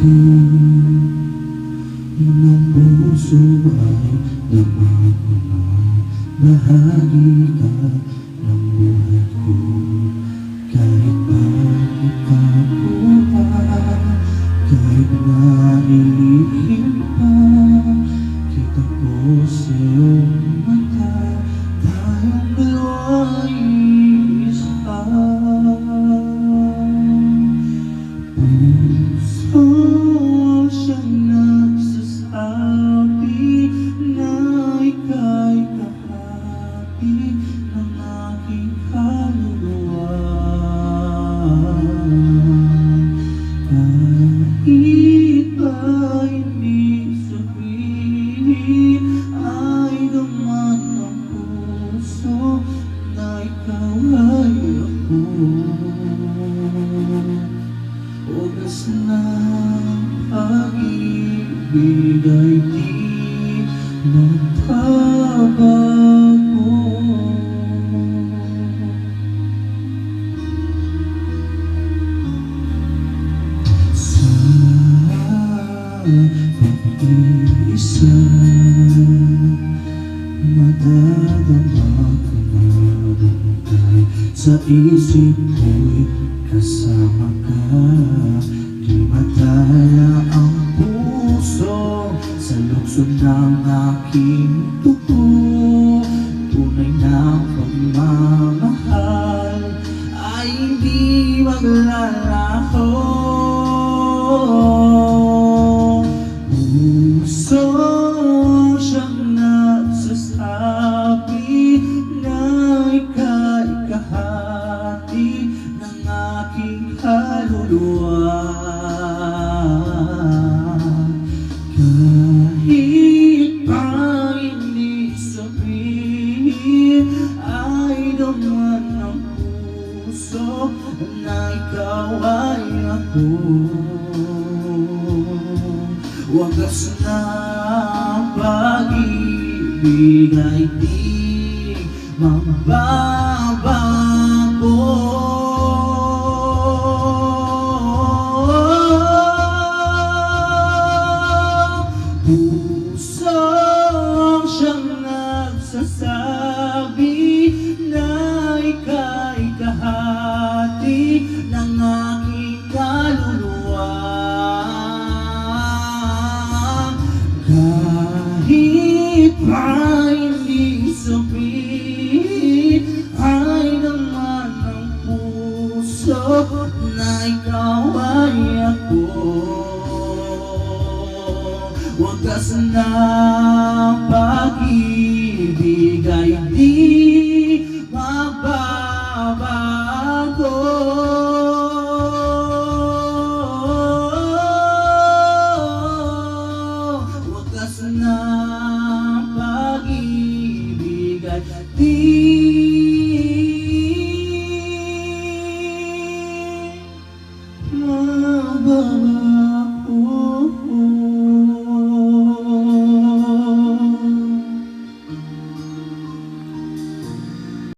ng puso ay laman mo na. Bahagi ka ng buhay ko. Kahit pa ikabuhay, kahit na ilihim pa, kita ko sa iyong mata, tayong dalawa'y isa. Puso siyang nagsasabi na ika'y kahati ng aking kaluluwa. Kahit ba hindi sabihin, ay naman ang puso na ikaw ay ako. Oras ng pag-ibig ay di magbabago. Sa pag-iisa, madadama ko na bumagay. Sa isip ko'y kasama ka. Di madaya ang puso sa lukso ng aking dugo. Tunay na pagmamahal ay hindi maglalaho. Puso siyang nagsasabi na ika'y kahati ng aking kaluluwa. Kahit pa hindi sabihin, ay naman ang puso na ikaw ay ako. Wagas na pag-ibig ay di magbabago. Puso siyang nagsasabi na ika'y kahati ng aking kaluluwa. Kahit pa hindi sabihin, ay naman ang puso na ikaw ay ako. Wagas na pag-ibig ay di